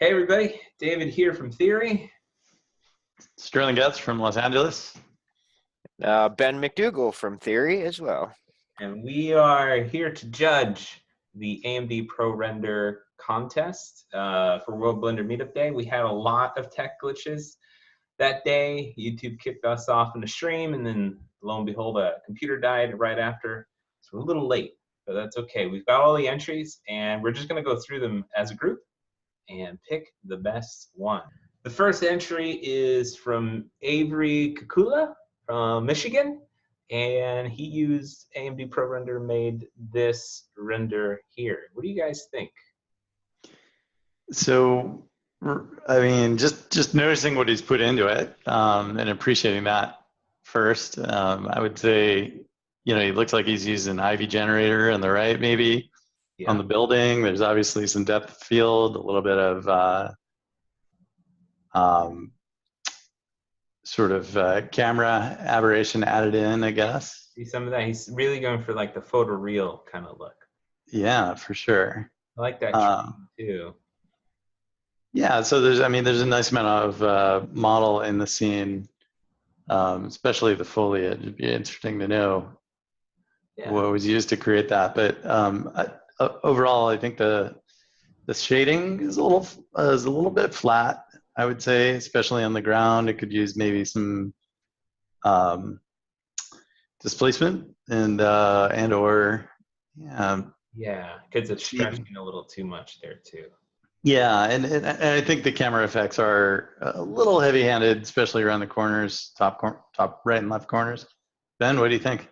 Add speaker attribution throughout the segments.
Speaker 1: Hey everybody, David here from Theory.
Speaker 2: Sterling Getz from Los Angeles.
Speaker 3: Ben McDougall from Theory as well.
Speaker 1: And we are here to judge the AMD ProRender contest for World Blender Meetup Day. We had a lot of tech glitches that day. YouTube kicked us off in the stream, and then lo and behold, a computer died right after. So we're a little late, but that's okay. We've got all the entries, and we're just going to go through them as a group and pick the best one. The first entry is from Avery Kukula from Michigan, and he used AMD ProRender, made this render here. What do you guys think?
Speaker 2: So, I mean, just noticing what he's put into it and appreciating that first. I would say, he looks like he's used an Ivy generator on the right, maybe. Yeah. On the building, there's obviously some depth of field, a little bit of camera aberration added in, I guess.
Speaker 1: See some of that. He's really going for like the photoreal kind of look.
Speaker 2: Yeah, for sure.
Speaker 1: I like that tree too.
Speaker 2: Yeah, so there's a nice amount of model in the scene, especially the foliage. It'd be interesting to know what was used to create that. But overall, I think the shading is a little bit flat, I would say, especially on the ground. It could use maybe some displacement and or
Speaker 1: because it's stretching a little too much there too.
Speaker 2: Yeah, and I think the camera effects are a little heavy-handed, especially around the corners, top right and left corners. Ben, what do you think?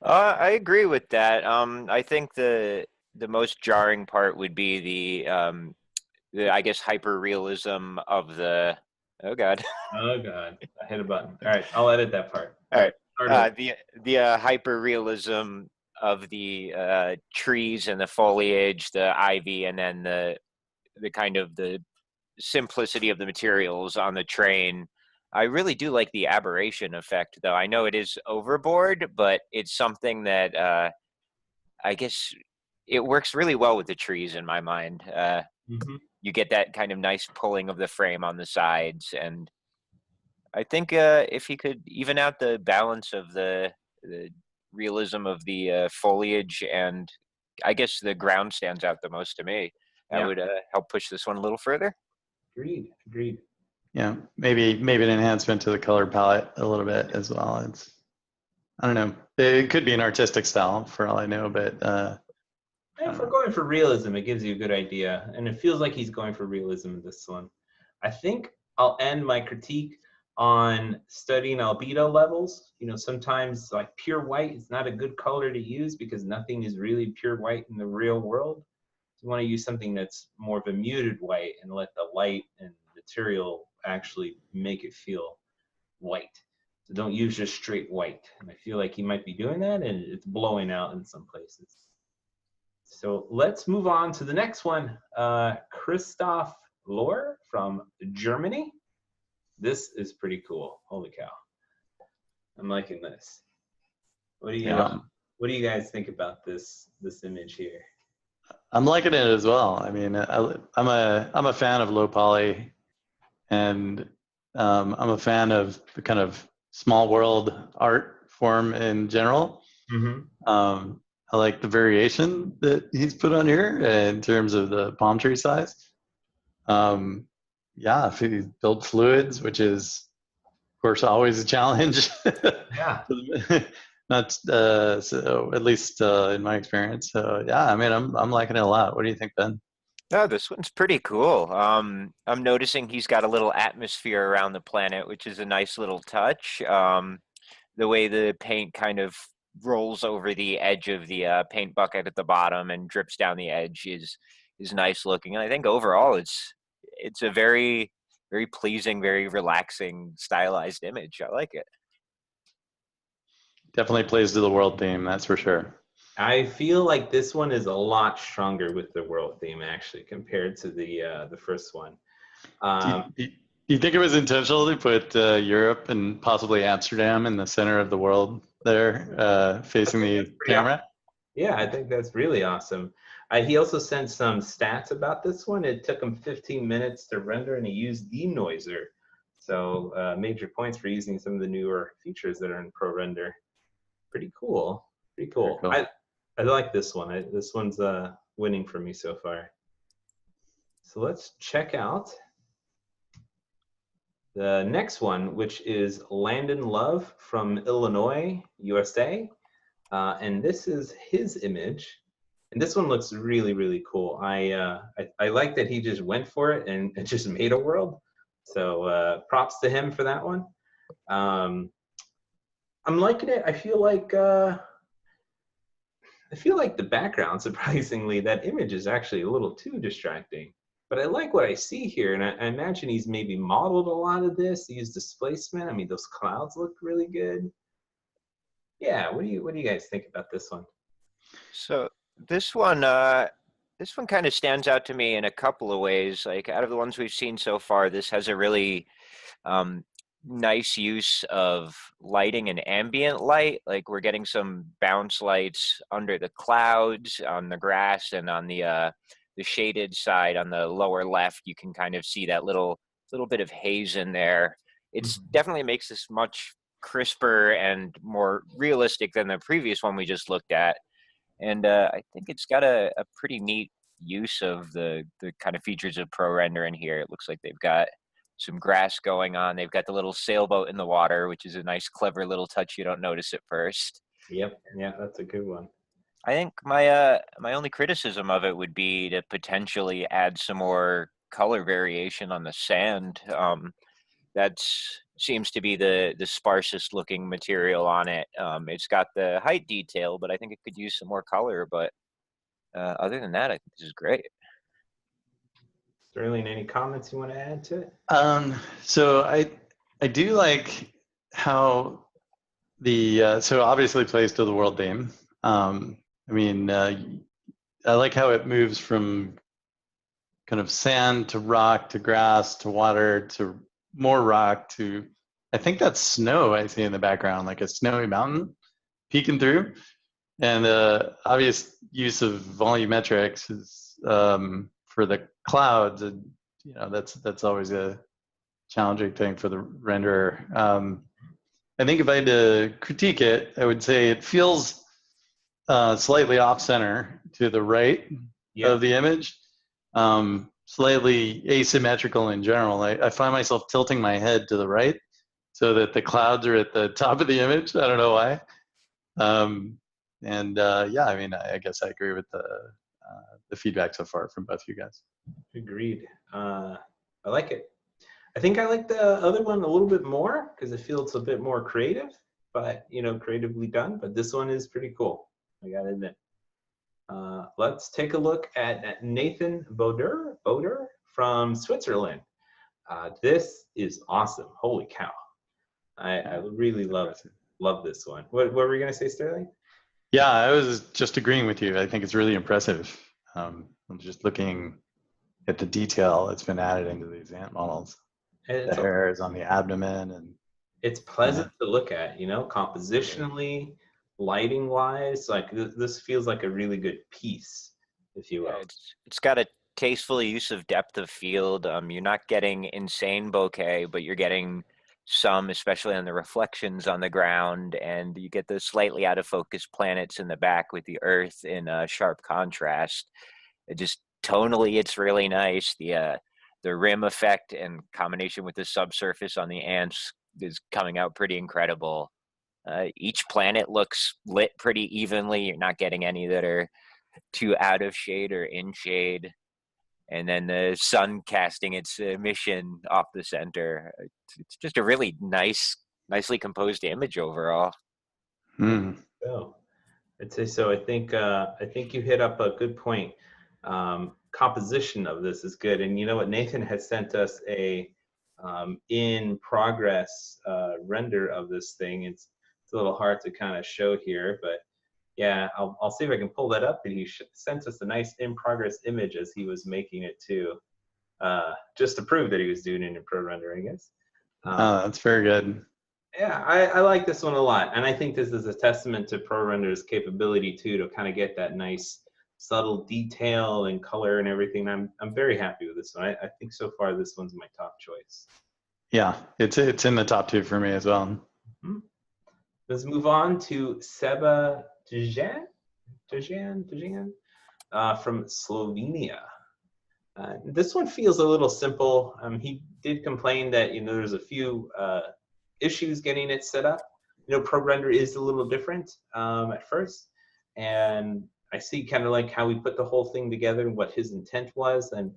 Speaker 3: I agree with that. I think the most jarring part would be the I guess hyper realism of the oh god
Speaker 1: I hit a button. All right, I'll edit that part.
Speaker 3: All right, the hyper realism of the trees and the foliage, the ivy, and then the kind of the simplicity of the materials on the train. I really do like the aberration effect, though. I know it is overboard, but it's something that I guess it works really well with the trees in my mind. You get that kind of nice pulling of the frame on the sides, and I think if he could even out the balance of the realism of the foliage, and I guess the ground stands out the most to me. That would help push this one a little further.
Speaker 1: Agreed.
Speaker 2: Yeah, maybe an enhancement to the color palette a little bit as well. I don't know. It could be an artistic style for all I know, but
Speaker 1: if we're going for realism, it gives you a good idea, and it feels like he's going for realism in this one. I think I'll end my critique on studying albedo levels. Sometimes like pure white is not a good color to use because nothing is really pure white in the real world. You want to use something that's more of a muted white and let the light and material actually make it feel white. So don't use just straight white. And I feel like he might be doing that, and it's blowing out in some places. So let's move on to the next one. Christoph Lohr from Germany. This is pretty cool. Holy cow. I'm liking this. What do you guys think about this image here?
Speaker 2: I'm liking it as well. I mean, I'm a fan of low poly, and I'm a fan of the kind of small world art form in general. I like the variation that he's put on here in terms of the palm tree size. If he built fluids, which is, of course, always a challenge. Not so at least in my experience. So I'm liking it a lot. What do you think, Ben?
Speaker 3: Oh, this one's pretty cool. I'm noticing he's got a little atmosphere around the planet, which is a nice little touch. The way the paint kind of rolls over the edge of the paint bucket at the bottom and drips down the edge is nice looking. And I think overall it's a very, very pleasing, very relaxing, stylized image. I like it.
Speaker 2: Definitely plays to the world theme, that's for sure.
Speaker 1: I feel like this one is a lot stronger with the world theme, actually, compared to the first one.
Speaker 2: Do you think it was intentional to put Europe and possibly Amsterdam in the center of the world there, facing the camera?
Speaker 1: Yeah, I think that's really awesome. He also sent some stats about this one. It took him 15 minutes to render, and he used denoiser. So major points for using some of the newer features that are in ProRender. Pretty cool. Pretty cool.
Speaker 2: Cool.
Speaker 1: I like this one. This one's winning for me so far. So let's check out the next one, which is Landon Love from Illinois, USA. And this is his image. And this one looks really, really cool. I like that he just went for it and just made a world. So props to him for that one. I'm liking it. I feel like the background, surprisingly, that image is actually a little too distracting. But I like what I see here, and I imagine he's maybe modeled a lot of this. He used displacement. I mean, those clouds look really good. Yeah, what do you guys think about this one?
Speaker 3: So this one kind of stands out to me in a couple of ways. Like out of the ones we've seen so far, this has a really nice use of lighting and ambient light. Like we're getting some bounce lights under the clouds, on the grass, and on the shaded side on the lower left. You can kind of see that little bit of haze in there. It's definitely makes this much crisper and more realistic than the previous one we just looked at. And I think it's got a pretty neat use of the kind of features of ProRender in here. It looks like they've got some grass going on. They've got the little sailboat in the water, which is a nice, clever little touch. You don't notice at first.
Speaker 1: Yep. Yeah, that's a good one.
Speaker 3: I think my only criticism of it would be to potentially add some more color variation on the sand. That seems to be the sparsest looking material on it. It's got the height detail, but I think it could use some more color. But other than that, I think this is great.
Speaker 1: Sterling, any comments you want to add to it?
Speaker 2: So I do like how the so obviously plays to the world theme. I mean, I like how it moves from kind of sand to rock to grass to water to more rock to, I think that's snow I see in the background, like a snowy mountain peeking through. And obvious use of volumetrics is for the clouds. And, you know, that's always a challenging thing for the renderer. I think if I had to critique it, I would say it feels slightly off center to the right of the image. Slightly asymmetrical in general. I find myself tilting my head to the right so that the clouds are at the top of the image. I don't know why. Yeah, I mean, I guess I agree with the feedback so far from both you guys.
Speaker 1: Agreed. I like it. I think I like the other one a little bit more because it feels a bit more creative, but creatively done. But this one is pretty cool. I gotta admit. Let's take a look at Nathan Boder from Switzerland. This is awesome. Holy cow. I really love this one. What were you going to say, Sterling?
Speaker 2: Yeah, I was just agreeing with you. I think it's really impressive. I'm just looking at the detail that's been added into these ant models. The hairs on the abdomen. And
Speaker 1: it's pleasant to look at, compositionally, lighting wise. Like this feels like a really good piece, if you will.
Speaker 3: Yeah, it's got a tasteful use of depth of field. You're not getting insane bokeh, but you're getting some, especially on the reflections on the ground, and you get the slightly out of focus planets in the back with the Earth in sharp contrast. It just tonally, it's really nice. The rim effect in combination with the subsurface on the ants is coming out pretty incredible. Each planet looks lit pretty evenly. You're not getting any that are too out of shade or in shade. And then the sun casting its emission off the center. It's just a really nicely composed image overall.
Speaker 1: So I'd say so. I think you hit up a good point. Composition of this is good, and you know what? Nathan has sent us a in progress render of this thing. It's a little hard to kind of show here, but yeah, I'll see if I can pull that up. And he sent us a nice in progress image as he was making it too, just to prove that he was doing it in ProRender, I guess.
Speaker 2: That's very good.
Speaker 1: Yeah, I like this one a lot, and I think this is a testament to ProRender's capability too to kind of get that nice subtle detail and color and everything. I'm very happy with this one. I think so far this one's my top choice.
Speaker 2: Yeah, it's in the top 2 for me as well.
Speaker 1: Mm-hmm. Let's move on to Seba Dejan from Slovenia. This one feels a little simple. He did complain that there's a few issues getting it set up. ProRender is a little different at first, and I see kind of like how we put the whole thing together and what his intent was, and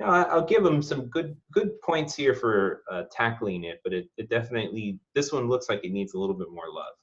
Speaker 1: I'll give him some good points here for tackling it. But it definitely, this one looks like it needs a little bit more love.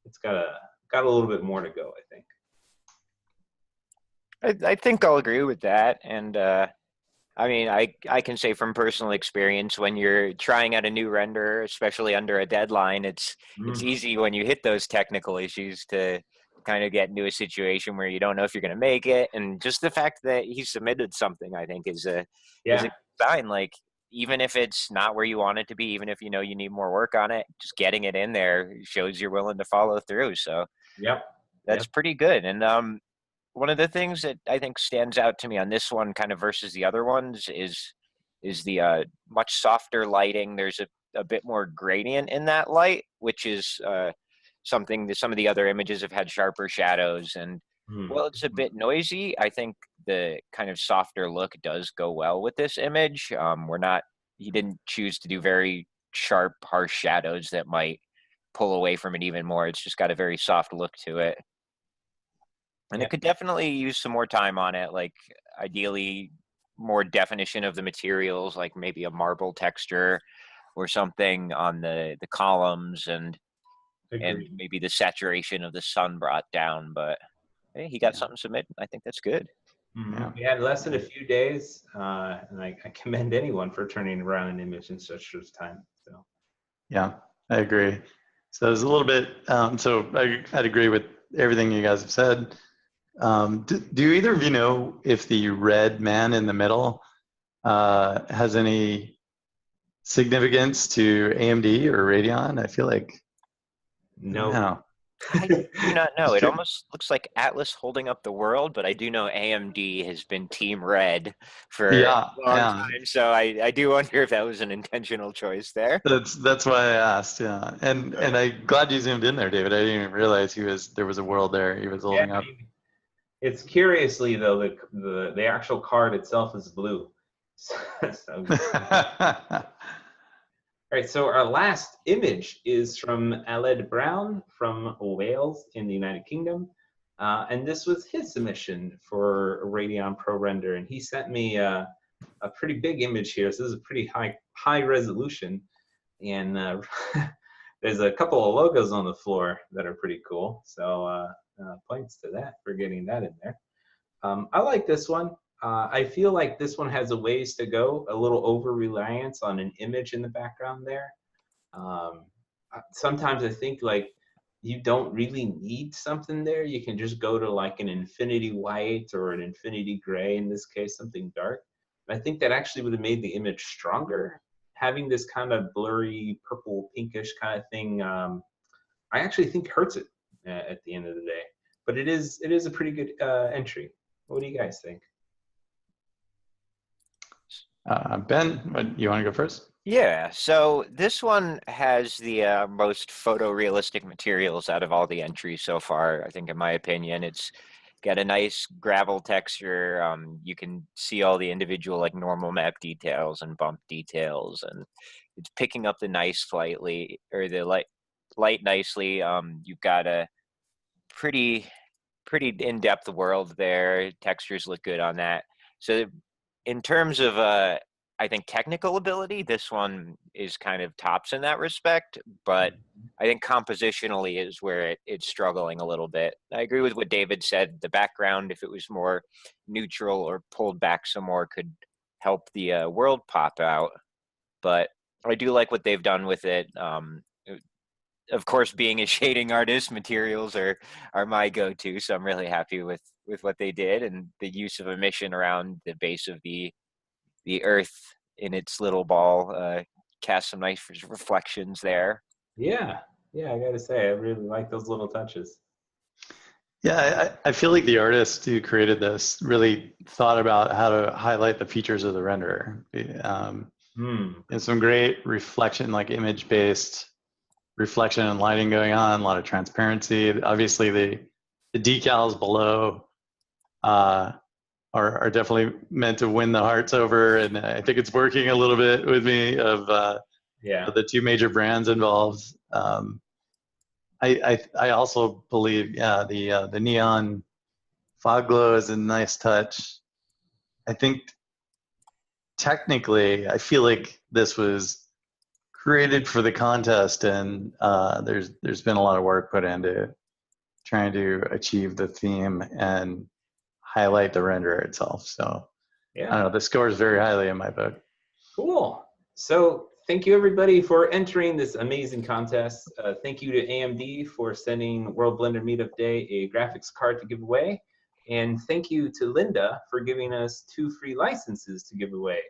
Speaker 1: It's got a little bit more to go, I think.
Speaker 3: I think I'll agree with that. And I mean, I can say from personal experience, when you're trying out a new render, especially under a deadline, it's easy when you hit those technical issues to kind of get into a situation where you don't know if you're going to make it. And just the fact that he submitted something, I think, is a sign. Like, even if it's not where you want it to be, even if you need more work on it, just getting it in there shows you're willing to follow through. So that's pretty good. And one of the things that I think stands out to me on this one, kind of versus the other ones, is the much softer lighting. There's a bit more gradient in that light, which is something that some of the other images have had sharper shadows. And while it's a bit noisy, I think the kind of softer look does go well with this image. He didn't choose to do very sharp, harsh shadows that might pull away from it even more. It's just got a very soft look to it. And it could definitely use some more time on it, like ideally more definition of the materials, like maybe a marble texture or something on the columns, and maybe the saturation of the sun brought down. But hey, he got something submitted. I think that's good.
Speaker 1: Yeah. We had less than a few days, and I commend anyone for turning around an image in such short time. So
Speaker 2: yeah, I agree. So there's a little bit, so I'd agree with everything you guys have said. Do either of you know if the red man in the middle has any significance to AMD or Radeon? I feel like no.
Speaker 3: I do not know. It almost looks like Atlas holding up the world, but I do know AMD has been Team Red for a long time. So I do wonder if that was an intentional choice there.
Speaker 2: That's why I asked. Yeah, and I'm glad you zoomed in there, David. I didn't even realize there was a world there he was holding up.
Speaker 1: It's curiously though the actual card itself is blue. All right, so our last image is from Aled Brown from Wales in the United Kingdom. And this was his submission for Radeon ProRender. And he sent me a pretty big image here. So this is a pretty high resolution. And there's a couple of logos on the floor that are pretty cool. So points to that for getting that in there. I like this one. I feel like this one has a ways to go, a little over-reliance on an image in the background there. Sometimes I think like you don't really need something there. You can just go to like an infinity white or an infinity gray, in this case, something dark. And I think that actually would have made the image stronger. Having this kind of blurry purple pinkish kind of thing, I actually think hurts it at the end of the day. But it is a pretty good entry. What do you guys think?
Speaker 2: Ben, you want to go first?
Speaker 3: Yeah, so this one has the most photorealistic materials out of all the entries so far, I think, in my opinion. It's got a nice gravel texture. You can see all the individual like normal map details and bump details, and it's picking up the light nicely. You've got a pretty in-depth world there. Textures look good on that. So in terms of I think technical ability, this one is kind of tops in that respect, but I think compositionally is where it's struggling a little bit. I agree with what David said. The background, if it was more neutral or pulled back some more, could help the world pop out. But I do like what they've done with it. Of course, being a shading artist, materials are my go-to, so I'm really happy with what they did, and the use of emission around the base of the Earth in its little ball cast some nice reflections there.
Speaker 1: Yeah, I gotta say, I really like those little touches.
Speaker 2: Yeah, I feel like the artist who created this really thought about how to highlight the features of the renderer. And some great reflection, like image-based reflection and lighting going on, a lot of transparency. Obviously, the decals below are definitely meant to win the hearts over, and I think it's working a little bit with me of the two major brands involved. I also believe, yeah, the neon fog glow is a nice touch. I think technically, I feel like this was created for the contest, and there's been a lot of work put into trying to achieve the theme and highlight the renderer itself. So
Speaker 1: Yeah.
Speaker 2: I don't know, the score is very highly in my book.
Speaker 1: Cool. So thank you everybody for entering this amazing contest. Thank you to AMD for sending World Blender Meetup Day a graphics card to give away. And thank you to Linda for giving us 2 free licenses to give away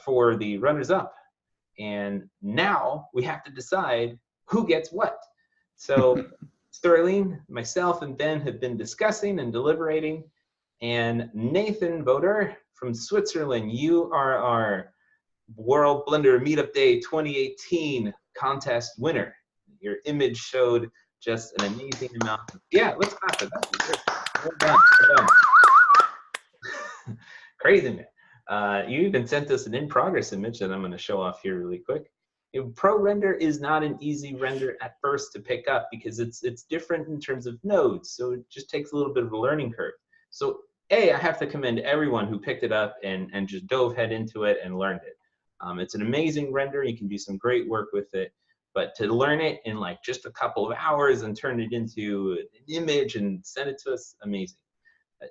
Speaker 1: for the runners-up. And now we have to decide who gets what. So Sterling, myself, and Ben have been discussing and deliberating. And Nathan Voter from Switzerland, you are our World Blender Meetup Day 2018 contest winner. Your image showed just an amazing amount. Yeah, let's clap it. Well done. Well done. Crazy, man. You even sent us an in-progress image that I'm going to show off here really quick. ProRender is not an easy render at first to pick up because it's different in terms of nodes, so it just takes a little bit of a learning curve. So I have to commend everyone who picked it up and just dove head into it and learned it. It's an amazing render. You can do some great work with it, but to learn it in like just a couple of hours and turn it into an image and send it to us, amazing.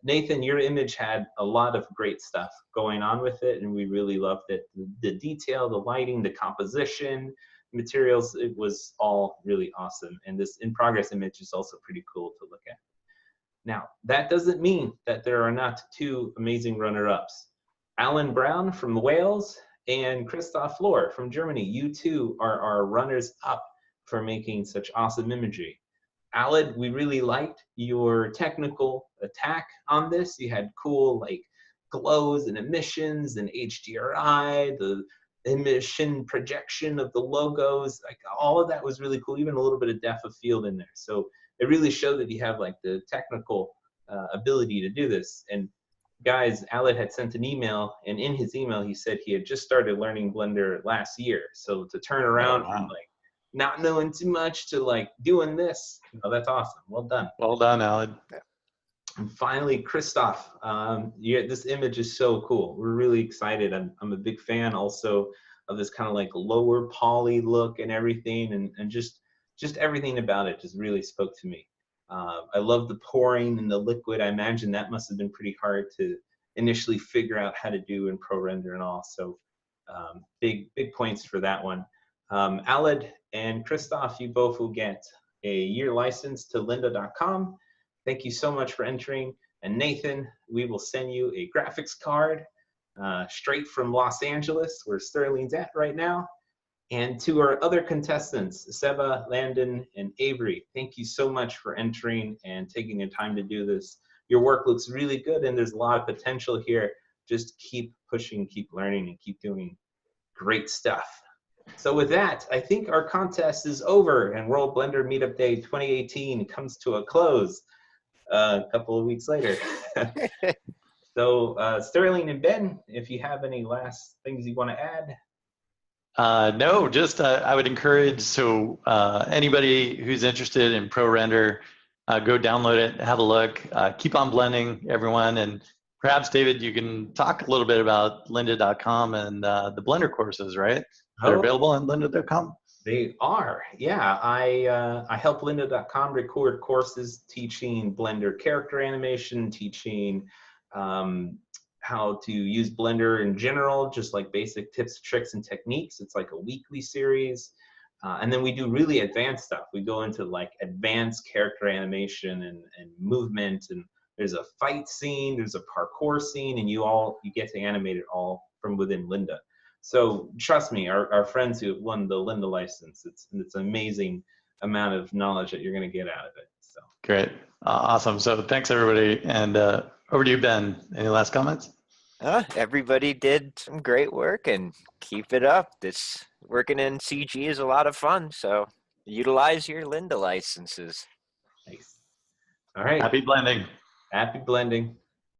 Speaker 1: Nathan, your image had a lot of great stuff going on with it, and we really loved it. The detail, the lighting, the composition, materials, it was all really awesome. And this in-progress image is also pretty cool to look at. Now, that doesn't mean that there are not 2 amazing runner-ups. Alan Brown from Wales and Christoph Lohr from Germany. You two are our runners-up for making such awesome imagery. Aled, we really liked your technical attack on this. You had cool like glows and emissions and HDRI, the emission projection of the logos, like all of that was really cool, even a little bit of depth of field in there. So it really showed that you have like the technical ability to do this. And guys, Aled had sent an email, and in his email he said he had just started learning Blender last year. So to turn around from like not knowing too much to like doing this, that's awesome. Well done.
Speaker 2: Well done, Aled.
Speaker 1: And finally, Christoph, this image is so cool. We're really excited. I'm a big fan also of this kind of like lower poly look and everything, and just everything about it just really spoke to me. I love the pouring and the liquid. I imagine that must have been pretty hard to initially figure out how to do in ProRender and all. So big points for that one. Aled and Christoph, you both will get a year license to lynda.com. Thank you so much for entering. And Nathan, we will send you a graphics card straight from Los Angeles, where Sterling's at right now. And to our other contestants, Seba, Landon, and Avery, thank you so much for entering and taking your time to do this. Your work looks really good, and there's a lot of potential here. Just keep pushing, keep learning, and keep doing great stuff. So with that, I think our contest is over, and World Blender Meetup Day 2018 comes to a close a couple of weeks later. So Sterling and Ben, if you have any last things you want to add.
Speaker 2: No, just I would encourage, so anybody who's interested in ProRender, go download it, have a look, keep on blending, everyone, and perhaps, David, you can talk a little bit about lynda.com and the Blender courses, right? They're available on lynda.com.
Speaker 1: They are, yeah. I help lynda.com record courses teaching Blender character animation, teaching how to use Blender in general, just like basic tips, tricks, and techniques. It's like a weekly series. And then we do really advanced stuff. We go into like advanced character animation and movement, and there's a fight scene, there's a parkour scene, and you get to animate it all from within Lynda. So trust me, our friends who have won the Lynda license, it's an amazing amount of knowledge that you're going to get out of it. So
Speaker 2: Great. Awesome. So thanks, everybody. And over to you, Ben. Any last comments?
Speaker 3: Everybody did some great work, and keep it up. This working in CG is a lot of fun, so utilize your Lynda licenses.
Speaker 1: nice. All right.
Speaker 2: Happy blending.
Speaker 1: Happy blending.